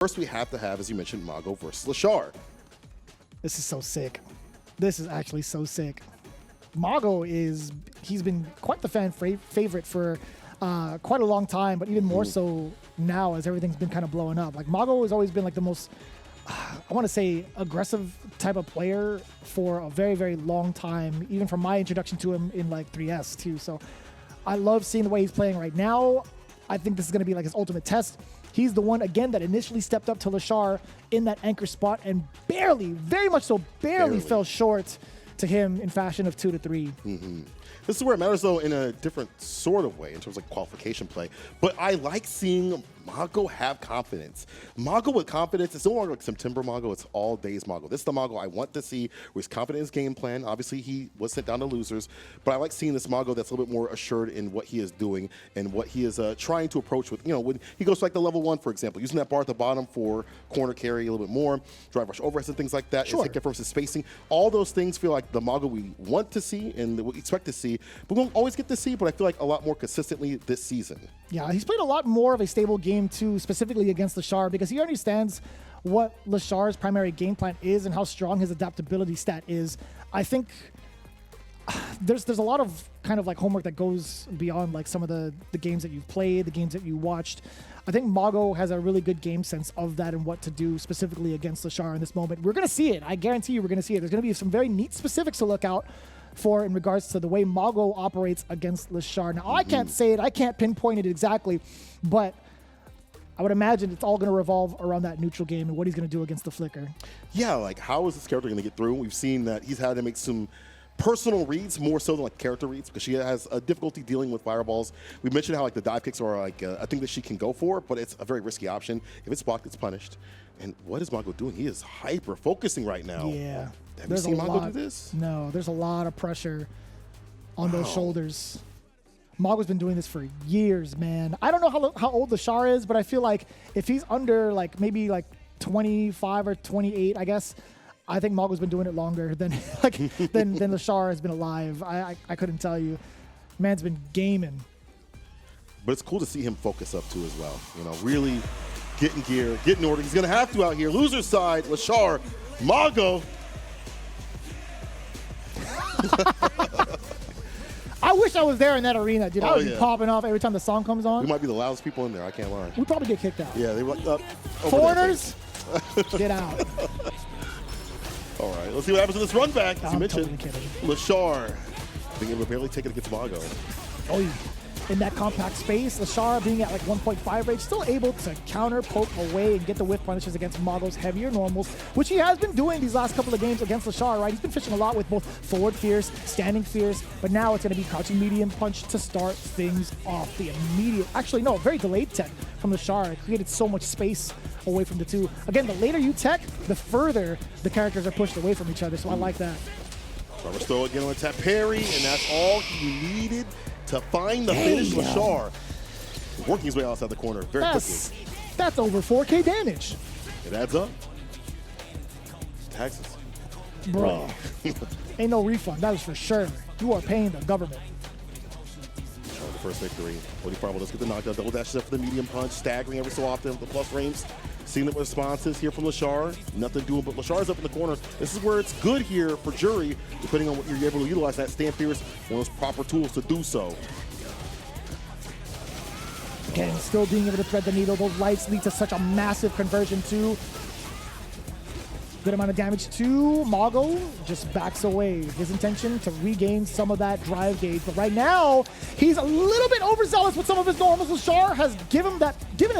First, we have to have, as you mentioned, Mago versus Leshar. This is so sick. This is actually so sick. Mago he's been quite the fan favorite for quite a long time, but even more so now as everything's been kind of blowing up. Like, Mago has always been like the most, I want to say, aggressive type of player for a very, very long time, even from my introduction to him in like 3S too. So I love seeing the way he's playing right now. I think this is going to be like his ultimate test. He's the one, again, that initially stepped up to Leshar in that anchor spot and barely, very much so, barely fell short to him in fashion of 2 to 3. This is where it matters, though, in a different sort of way in terms of qualification play. But I like seeing Mago have confidence. Mago with confidence, it's no longer like September Mago, it's all days Mago. This is the Mago I want to see, where he's confident in his game plan. Obviously, he was sent down to losers, but I like seeing this Mago that's a little bit more assured in what he is doing and what he is trying to approach with, when he goes to like the level 1, for example, using that bar at the bottom for corner carry a little bit more, drive rush overheads and things like that, and take care versus spacing. All those things feel like the Mago we want to see and that we expect to see, but we don't always get to see, but I feel like a lot more consistently this season. Yeah, he's played a lot more of a stable game too, specifically against Leshar, because he understands what Leshar's primary game plan is and how strong his adaptability stat is. I think there's a lot of kind of like homework that goes beyond like some of the games that you've played, the games that you watched. I think Mago has a really good game sense of that and what to do specifically against Leshar in this moment. We're going to see it. I guarantee you we're going to see it. There's going to be some very neat specifics to look out for in regards to the way Mago operates against Leshar. Now, I can't say it. I can't pinpoint it exactly, but I would imagine it's all going to revolve around that neutral game and what he's going to do against the Flicker. Yeah, like, how is this character going to get through? We've seen that he's had to make some personal reads more so than like character reads, because she has a difficulty dealing with fireballs. We mentioned how like the dive kicks are like a thing that she can go for, but it's a very risky option. If it's blocked, it's punished. And what is Mago doing? He is hyper focusing right now. Yeah. Have you seen Mago do this? No, there's a lot of pressure on those shoulders. Mago's been doing this for years, man. I don't know how old Leshar is, but I feel like if he's under like maybe like 25 or 28, I guess, I think Mago's been doing it longer than than Leshar has been alive. I couldn't tell you. Man's been gaming. But it's cool to see him focus up too as well. Really getting gear, getting order. He's gonna have to out here. Loser side, Leshar, Mago. I wish I was there in that arena, dude. I would be popping off every time the song comes on. We might be the loudest people in there. I can't lie. We'd probably get kicked out. Yeah, they were up. Foreigners, get out. All right, let's see what happens in this run back. As you mentioned, totally kidding. Leshar being able to barely take it against Mago. Oh, yeah. In that compact space, Leshar being at like 1.5 range, still able to counter, poke away, and get the whiff punishes against Mago's heavier normals, which he has been doing these last couple of games against Leshar, right? He's been fishing a lot with both forward fierce, standing fierce, but now it's going to be crouching medium punch to start things off. The immediate, actually no, very delayed tech from Leshar. It created so much space away from the two. Again, the later you tech, the further the characters are pushed away from each other, so I like that. Reverse throw again on a tap parry, and that's all he needed to find the finish. Leshar working his way outside the corner very quickly. That's over 4K damage. It adds up. Taxes. Bro, ain't no refund. That is for sure. You are paying the government. The first victory. Woody Farwell does get the knockdown. Double dashes up for the medium punch, staggering every so often with the plus range. Seeing the responses here from Leshar. Nothing doing, but Leshar's up in the corner. This is where it's good here for Juri, depending on what you're able to utilize that stand fierce, one of those proper tools to do so. Again, still being able to thread the needle. Those lights lead to such a massive conversion too. Good amount of damage to Mago, just backs away. His intention to regain some of that drive gauge, but right now he's a little bit overzealous with some of his normals. Leshar has given him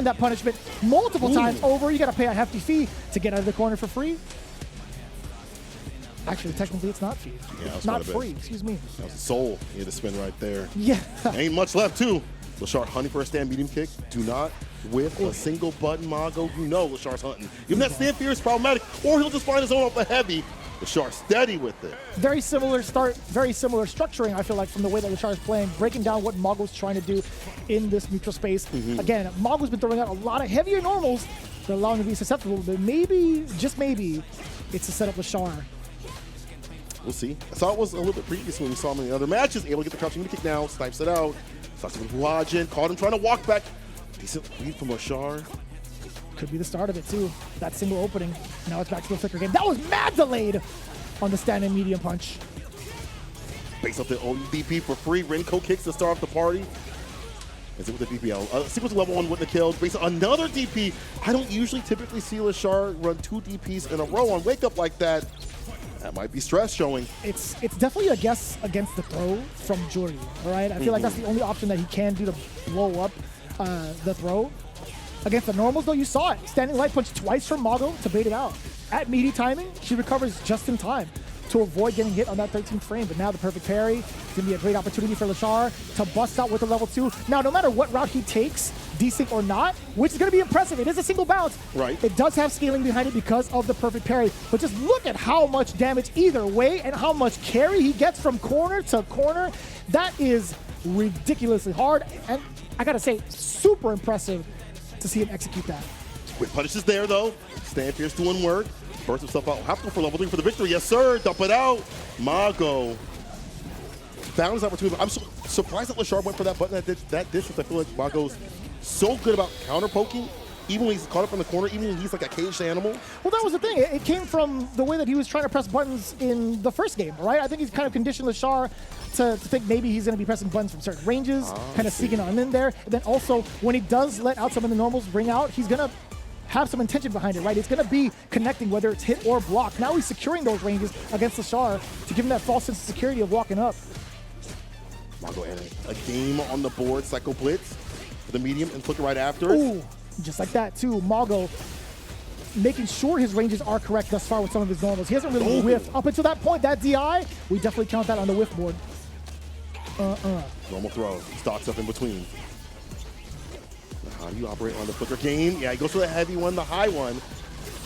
that punishment multiple times over. You got to pay a hefty fee to get out of the corner for free. Actually, technically, it's not free. Yeah, it's not free. Excuse me. That was a soul he had to spin right there. Yeah. Ain't much left too. Leshar hunting for a stand medium kick. Do not whiff a single button, Mago. Leshar's hunting. Even that stand fear is problematic, or he'll just find his own off the heavy. Leshar steady with it. Very similar start, very similar structuring, I feel like, from the way that Leshar is playing, breaking down what Mago's trying to do in this neutral space. Again, Mago's been throwing out a lot of heavier normals that allow him to be susceptible, but maybe, just maybe, it's to set up Leshar. We'll see. I saw it was a little bit previous when we saw him in the other matches. Able to get the crouching kick now, snipes it out. Starts with Wajin, caught him trying to walk back. Decent lead from Leshar. Could be the start of it, too. That single opening. Now it's back to the flicker game. That was mad delayed on the standing medium punch. Base up the old DP for free. Renko kicks to start off the party. Is it with the DP? Sequence level 1 with the kill. Base another DP. I don't usually typically see Leshar run 2 DPs in a row on wake up like that. That might be stress showing. It's definitely a guess against the throw from Juri, all right? I feel like that's the only option that he can do to blow up the throw. Against the normals, though, you saw it. Standing light punch twice from Mago to bait it out. At meaty timing, she recovers just in time to avoid getting hit on that 13th frame. But now the perfect parry. It's going to be a great opportunity for Leshar to bust out with a level 2. Now, no matter what route he takes, desync or not, which is going to be impressive. It is a single bounce. Right. It does have scaling behind it because of the perfect parry. But just look at how much damage either way and how much carry he gets from corner to corner. That is ridiculously hard. And I got to say, super impressive to see him execute that. Quick punish is there, though. Stan Fierce doing work. Bursts himself out. Have to go for level 3 for the victory. Yes, sir. Dump it out. Mago found his opportunity. I'm surprised that Leshar went for that button that distance. I feel like Mago's so good about counter poking, even when he's caught up in the corner, even when he's like a caged animal. Well, that was the thing. It came from the way that he was trying to press buttons in the first game, right? I think he's kind of conditioned Leshar to think maybe he's going to be pressing buttons from certain ranges, kind of sneaking on in there. And then also, when he does let out some of the normals ring out, he's going to have some intention behind it, right? It's going to be connecting, whether it's hit or block. Now he's securing those ranges against Leshar to give him that false sense of security of walking up. Mago and a game on the board. Psycho Blitz for the medium and flicker right after. Ooh, just like that, too. Mago making sure his ranges are correct thus far with some of his normals. He hasn't really whiffed. Up until that point, that DI, we definitely count that on the whiff board. Normal throw. Stocks up in between. How do you operate on the flicker game? Yeah, he goes for the heavy one, the high one.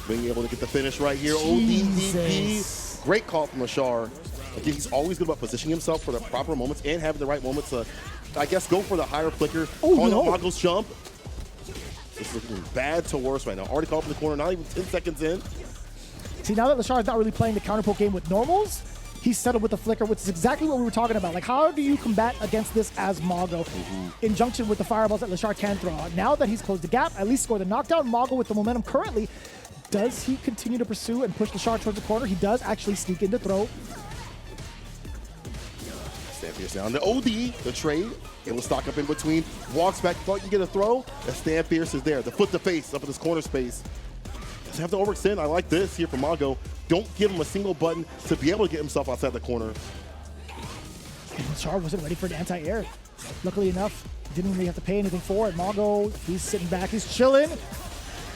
Being able to get the finish right here. ODDP. Great call from Leshar. Again, he's always good about positioning himself for the proper moments and having the right moments to, I guess, go for the higher flicker. Calling out Mago's jump. This is looking bad to worse right now. Already caught up in the corner, not even 10 seconds in. See, now that Leshar is not really playing the counter poke game with normals, he's settled with the flicker, which is exactly what we were talking about. Like, how do you combat against this as Mago in junction with the fireballs that Leshar can throw out? Now that he's closed the gap, at least score the knockdown. Mago with the momentum currently. Does he continue to pursue and push Leshar towards the corner? He does actually sneak in to throw. Stan Fierce down. The OD, the trade, able to stock up in between. Walks back, thought you can get a throw. And Stan Fierce is there. The foot to face up in this corner space. Doesn't have to overextend. I like this here from Mago. Don't give him a single button to be able to get himself outside the corner. And Leshar wasn't ready for the anti-air. Luckily enough, didn't really have to pay anything for it. Mago, he's sitting back, he's chilling.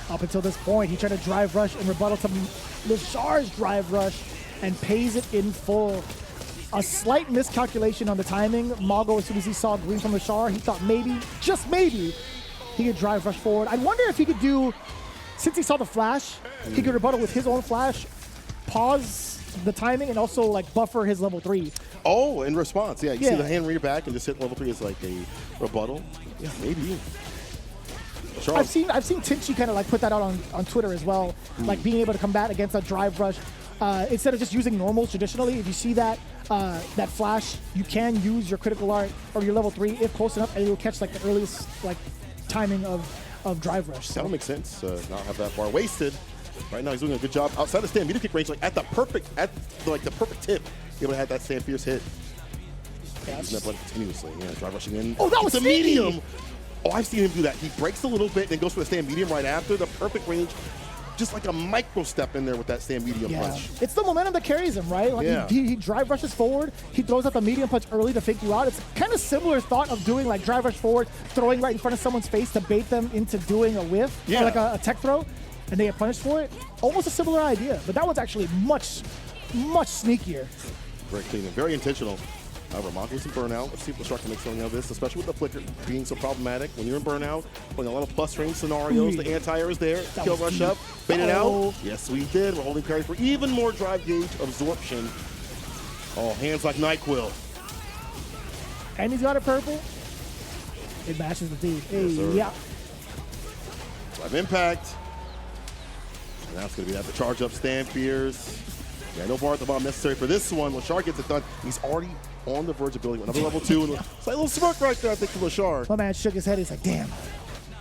Up until this point, he tried to drive rush and rebuttal to Leshar's drive rush and pays it in full. A slight miscalculation on the timing. Mago, as soon as he saw green from Leshar, he thought maybe, just maybe, he could drive rush forward. I wonder if he could do, since he saw the flash, he could rebuttal with his own flash, pause the timing, and also like buffer his level 3. Oh, in response, yeah. You see the hand rear back and just hit level 3 as like a rebuttal. Yeah, maybe. I've seen Tinchi kind of like put that out on Twitter as well, like being able to combat against a drive rush. Instead of just using normals traditionally, if you see that that flash, you can use your critical art or your level 3 if close enough, and it will catch like the earliest like timing of drive rush. So. That would make sense. Not have that bar wasted. Right now, he's doing a good job outside the stand meter kick range, like at the perfect tip. Able to have that Stan Fierce hit. Yeah, using that button continuously. Yeah, drive rushing in. Oh, that was a medium. Oh, I've seen him do that. He breaks a little bit, then goes for the stand medium right after. The perfect range. Just like a micro step in there with that stand medium punch. It's the momentum that carries him, right? Like he drive rushes forward, he throws out the medium punch early to fake you out. It's kind of similar thought of doing like drive rush forward, throwing right in front of someone's face to bait them into doing a whiff, or like a tech throw, and they get punished for it. Almost a similar idea, but that one's actually much, much sneakier. Very clean and very intentional. However, Mago's in Burnout. Let's see if Leshar can make something out of this, especially with the flicker being so problematic. When you're in Burnout, playing a lot of plus range scenarios, the anti-air is there. Kill rush up, bait it out. Yes, we did. We're holding parry for even more drive gauge absorption. Oh, hands like NyQuil. And he's got it purple. It matches the thief. Hey, yeah. Drive impact. And now it's going to be that to charge up Stan Fierce. Yeah, no bar at the bottom necessary for this one. Leshar gets it done. He's already on the verge of building another level 2. And it's like a little smirk right there, I think, for Leshar. My man shook his head. He's like, damn.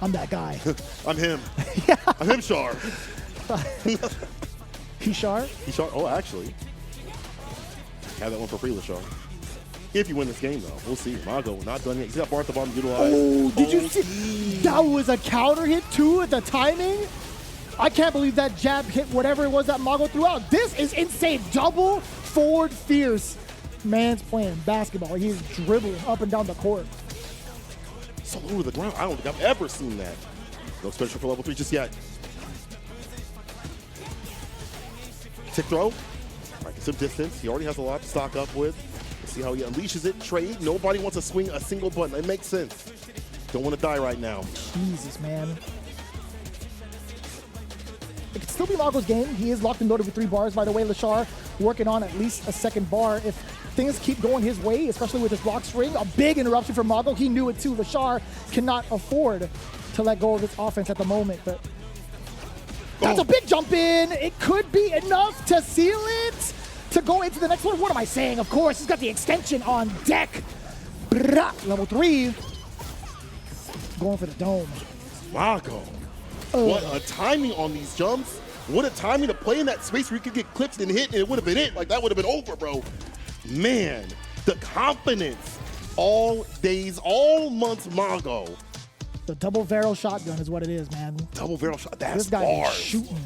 I'm that guy. I'm him. Yeah. I'm him, Shar. Leshar? Leshar. Oh, actually. Have that one for free, Leshar. If you win this game, though, we'll see. Mago not done yet. He's got bar at the bottom utilized. Oh, did you see? That was a counter hit, too, at the timing. I can't believe that jab hit whatever it was that Mago threw out. This is insane. Double forward fierce. Man's playing basketball. He's dribbling up and down the court. So low to the ground. I don't think I've ever seen that. No special for level 3 just yet. Tick throw. Right, get some distance. He already has a lot to stock up with. Let's see how he unleashes it. Trade. Nobody wants to swing a single button. It makes sense. Don't want to die right now. Jesus, man. It could still be Mago's game. He is locked and loaded with 3 bars. By the way, Leshar working on at least a second bar. If things keep going his way, especially with his block string, a big interruption from Mago. He knew it too. Leshar cannot afford to let go of his offense at the moment, but that's a big jump in. It could be enough to seal it, to go into the next one. What am I saying? Of course, he's got the extension on deck. Level 3. Going for the dome. Mago. What a timing on these jumps. What a timing to play in that space where you could get clipped and hit, and it would have been it. Like, that would have been over, bro. Man, the confidence. All days, all months, Mago. The double barrel shotgun is what it is, man. Double barrel shot. That's This guy bars. is shooting.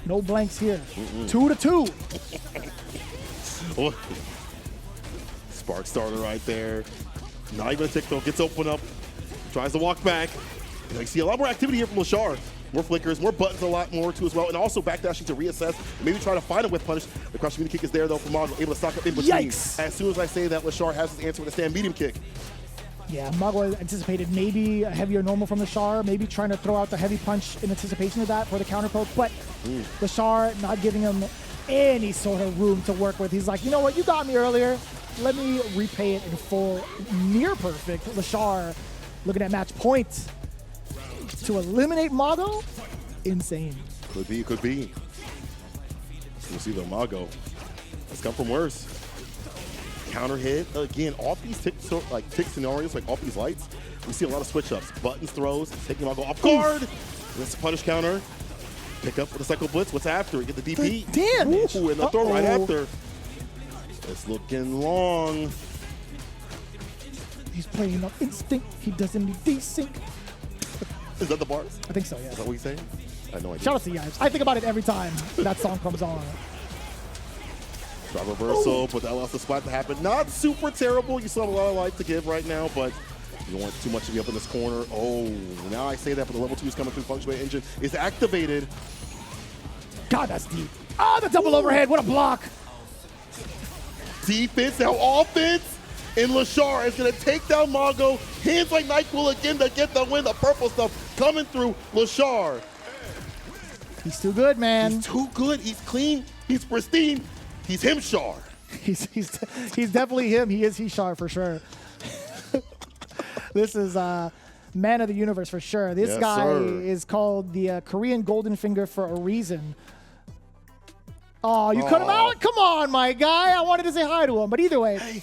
No blanks here. 2-2. Oh. Spark starter right there. Not even a tick though. Gets open up. Tries to walk back. And you see a lot more activity here from Leshar. More flickers, more buttons, a lot more too as well. And also backdashing to reassess and maybe try to find him with punish. The crouch medium kick is there though for Mago, able to stock up in between. Yikes. As soon as I say that, Leshar has his answer with a stand medium kick. Yeah, Mago anticipated maybe a heavier normal from Leshar, maybe trying to throw out the heavy punch in anticipation of that for the counter poke, but Leshar not giving him any sort of room to work with. He's like, you know what, you got me earlier. Let me repay it in full, near perfect. Leshar looking at match point to eliminate Mago. Insane. Could be, could be. We'll see though, Mago. It's come from worse. Counter hit again. Off these tick scenarios, like off these lights, we see a lot of switch ups, buttons, throws, taking Mago off guard. This punish counter. Pick up with a cycle blitz. What's after? Get the DP. The damage. Ooh, and the throw right after. It's looking long. He's playing on instinct. He doesn't need desync. Is that the bars? I think so, yeah. Is that what he's saying? I had no idea. Shout out to Yipes. I think about it every time that song comes on. Drop reversal, but that allows the splat to happen. Not super terrible. You still have a lot of life to give right now, but you don't want too much to be up in this corner. Oh, now I say that, but the level 2 is coming through. Punctuate engine is activated. God, that's deep. Oh, the double overhead. What a block. Defense, now offense. And Leshar is going to take down Mago. Hands like NyQuil again to get the win. The purple stuff coming through Leshar. He's too good, man. He's too good. He's clean. He's pristine. He's him, Shar. He's definitely him. He is Leshar for sure. This is man of the universe for sure. This guy is called the Korean Golden Finger for a reason. Oh, you cut him out? Come on, my guy. I wanted to say hi to him. But either way,